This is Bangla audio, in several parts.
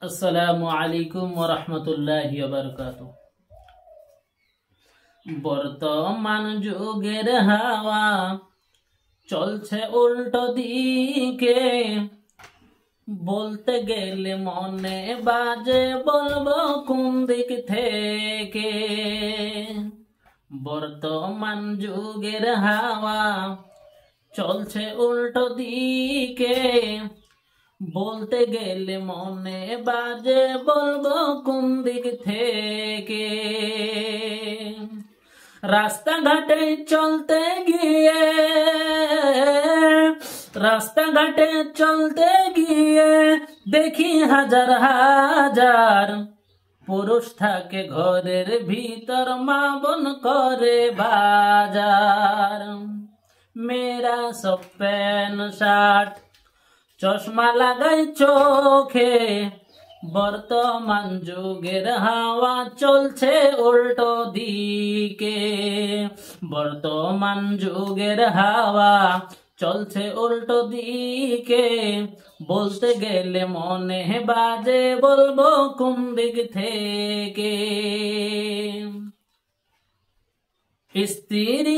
আসসালামু আলাইকুম ওয়া রাহমাতুল্লাহি ওয়া বারাকাতুহু। বর্তমান যুগের হাওয়া চলছে উল্টো দিকে, বলতে গেলে মনে বাজে বলবো কোন দিক থেকে। বর্তমান যুগের হাওয়া চলছে উল্টো দিকে, বলতে গেলে মনে বাজে বলবো কোন দিক থেকে। রাস্তাঘাটে চলতে গিয়ে দেখি হাজার হাজার পুরুষ থাকে ঘরের ভিতর, মা বোন করে বাজার। মেয়েরা সব প্যান্ট শার্ট চশমা লাগাই চোখে। বর্তমান যুগের হাওয়া চলছে উল্টো দিকে। বর্তমান যুগের হাওয়া চলছে উল্টো দিকে, বলতে গেলে মনে বাজে বলবো কোন দিক থেকে। স্ত্রী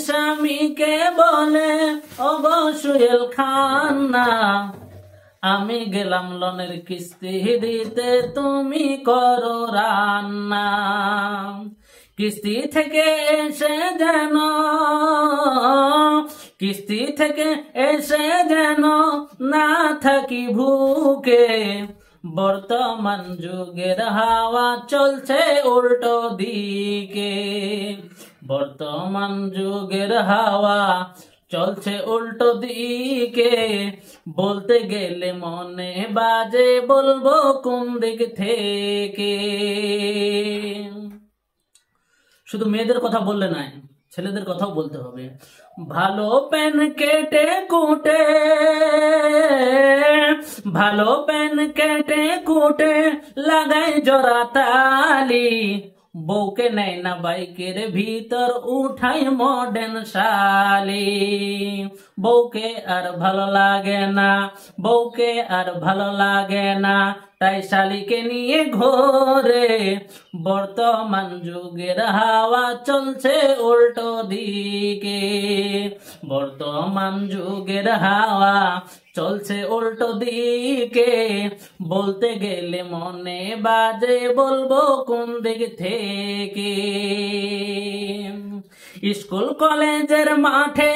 স্বামীকে বলে, অবশ্যই খান না, আমি গেলাম লনের কিস্তি দিতে, তুমি করো রান্না। কিস্তি থেকে এসে যেন না থাকি ভুকে। বর্তমান যুগের হাওয়া চলছে উল্টো দিকে। বর্তমান যুগের হাওয়া চলছে উল্টো দিকে, বলতে গেলে মনে বাজে বলবো কোন দিক থেকে। শুধু মেয়েদের কথা বললে নাই, ছেলেদের কথাও বলতে হবে। ভালো প্যান কেটে কুটে লাগাই জোড়া তালি, বউকে নেয় না বাইকের ভিতর উঠাই মডার্ন শালি। বউকে আর ভালো লাগে না, তাই শালিকে নিয়ে ঘোরে। বর্তমান যুগের হাওয়া চলছে উল্টো দিকে। বর্তমান যুগের হাওয়া চলছে উল্টো দিকে, বলতে গেলে মনে বাজে বলবো কোন দিক থেকে। স্কুল কলেজের মাঠে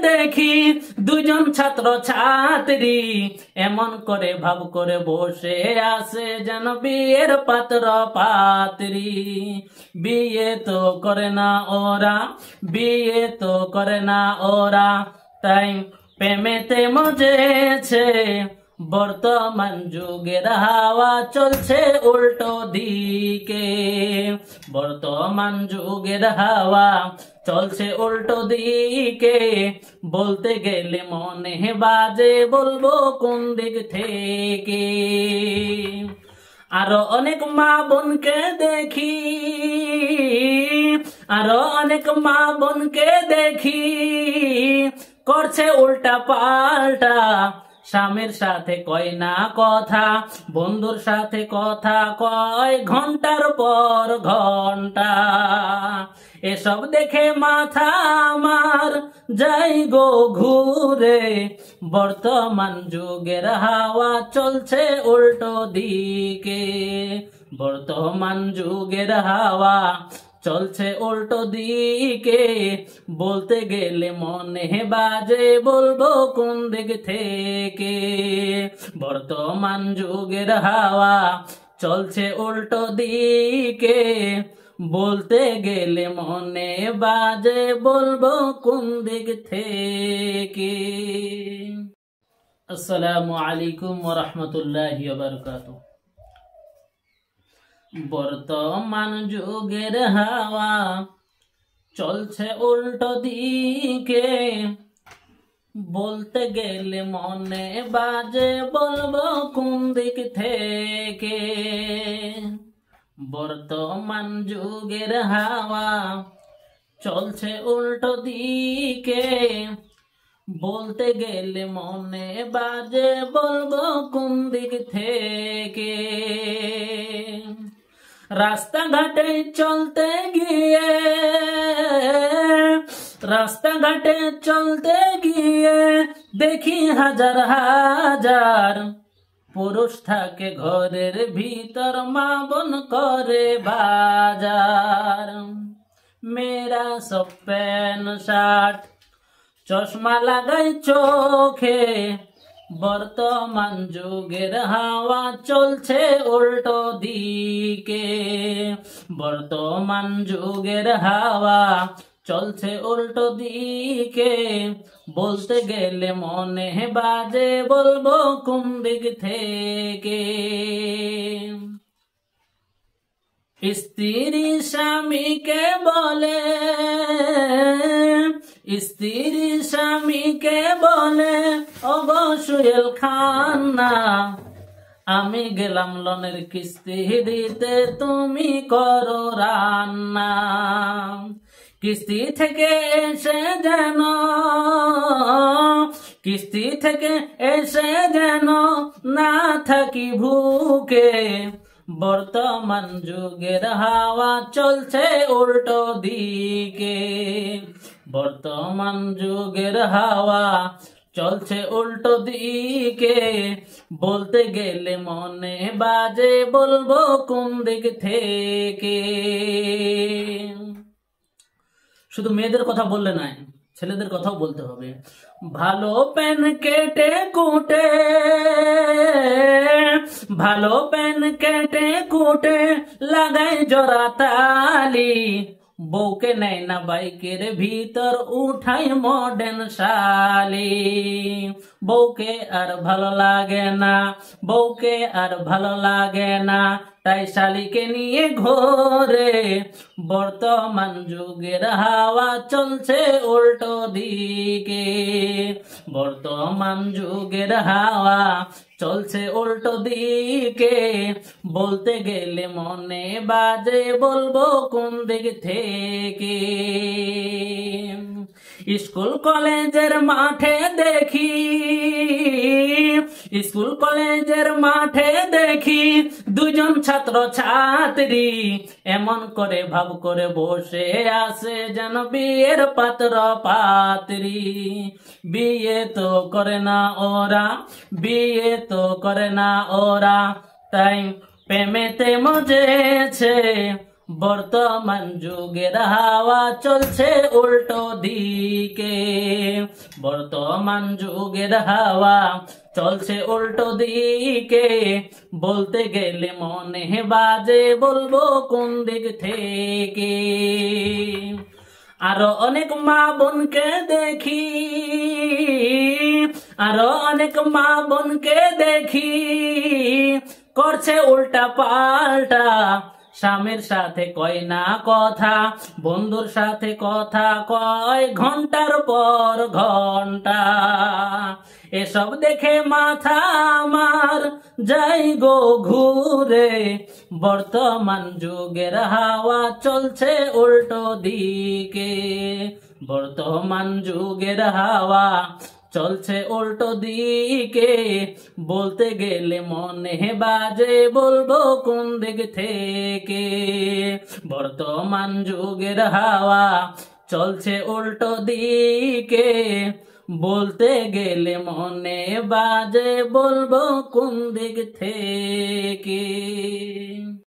দেখি দুজন ছাত্র ছাত্রী, এমন করে ভাব করে বসে আছে যেন বিয়ের পাত্র পাত্রী। বিয়ে তো করে না ওরা, তাই প্রেমেতে মজেছে। বর্তমান যুগের হাওয়া চলছে উল্টো দিকে। বর্তমান যুগের হাওয়া চলছে উল্টো দিকে, বলতে গেলে মনে বাজে বলবো কোন দিক থেকে। আরো অনেক মা বোনকে দেখি করছে উল্টা পাল্টা। স্বামীর সাথে কয় না কথা, বন্ধুর সাথে কথা কয় ঘন্টার পর ঘন্টা। এসব দেখে মাথা আমার যাই গো ঘুরে। বর্তমান যুগের হাওয়া চলছে উল্টো দিকে। বর্তমান যুগের হাওয়া চলছে উল্টো দিকে, বলতে গেলে মনে বাজে বলবো কোন দিক থেকে। বর্তমান যুগের হাওয়া চলছে উল্টো দিকে, বলতে গেলে মনে বাজে বলবো কোন দিক থেকে। আসসালামু আলাইকুম ওয়া রাহমাতুল্লাহি ওয়া বারাকাতুহু। বর্তমান যুগের হাওয়া চলছে উল্টো দিকে, বলতে গেলে মনে বাজে বলবো কোন দিক থেকে। বর্তমান যুগের হাওয়া চলছে উল্টো দিকে, বলতে গেলে মনে বাজে বলবো কোন দিক থেকে। রাস্তাঘাটে চলতে গিয়ে, রাস্তাঘাটে চলতে গিয়ে দেখি হাজার হাজার পুরুষ থাকে ঘরের ভিতর, মা বোন করে বাজার। মেয়েরা সব প্যান্ট শার্ট চশমা লাগাই চোখে, বর্তমান যুগের হাওয়া চলছে উল্টো দিকে। বর্তমান যুগের হাওয়া চলছে উল্টো দিকে, বলতে গেলে মনে বাজে বলবো কোন দিক থেকে। স্ত্রী স্বামীকে বলে, স্ত্রী স্বামীকে বলে ওগো সোহেল খান্না, আমি গেলাম লোনের কিস্তি দিতে, তুমি করো রান্না। কিস্তি থেকে এসে যেন, কিস্তি থেকে এসে যেন না থাকি ভুকে, বর্তমান যুগের হাওয়া চলছে উল্টো দিকে। বর্তমান যুগের হাওয়া চলছে উল্টো দিকে, বলতে গেলে মনে বাজে বলবো কোন দিক থেকে। শুধু মেয়েদের কথা বললে নাই, ছেলেদের কথাও বলতে হবে। ভালো প্যান কেটে কুটে, ভালো প্যান কেটে কুটে লাগাই জোড়া তালি, বউকে নেয় না বাইকের ভিতর উঠাই মডার্ন শালি। বউকে আর ভালো লাগে না, বউকে আর ভালো লাগে না, তাই শালিকে নিয়ে ঘোরে। বর্তমান যুগের হাওয়া চলছে উল্টো দিকে। বর্তমান যুগের হাওয়া চলছে উল্টো দিকে, বলতে গেলে মনে বাজে বলবো কোন দিক থেকে। স্কুল কলেজের মাঠে দেখি, স্কুল কলেজের মাঠে দেখি দুজন ছাত্র ছাত্রী, এমন করে ভাব করে বসে আছে যেন বিয়ের পাত্র পাত্রী। বিয়ে তো করে না ওরা, বিয়ে তো করে না ওরা, তাই প্রেমেতে মজেছে। বর্তমান যুগের হাওয়া চলছে উল্টো দিকে। বর্তমান যুগের হাওয়া চলছে উল্টো দিকে, বলতে গেলে মনে বাজে বলবো কোন দিক থেকে। আরো অনেক মা বোনকে দেখি, আরো অনেক মা বোনকে দেখি করছে উল্টা পাল্টা। স্বামীর সাথে কয় না কথা, বন্ধুর সাথে কথা কয় ঘন্টার পর ঘন্টা। এসব দেখে মাথা আমার যাই গো ঘুরে। বর্তমান যুগের হাওয়া চলছে উল্টো দিকে। বর্তমান যুগের হাওয়া চলছে উল্টো দিকে, বলতে গেলে মনে বাজে বলবো কোন দিক থেকে। বর্তমান যুগের হাওয়া চলছে উল্টো দিকে, বলতে গেলে মনে বাজে বলবো কোন দিক থেকে।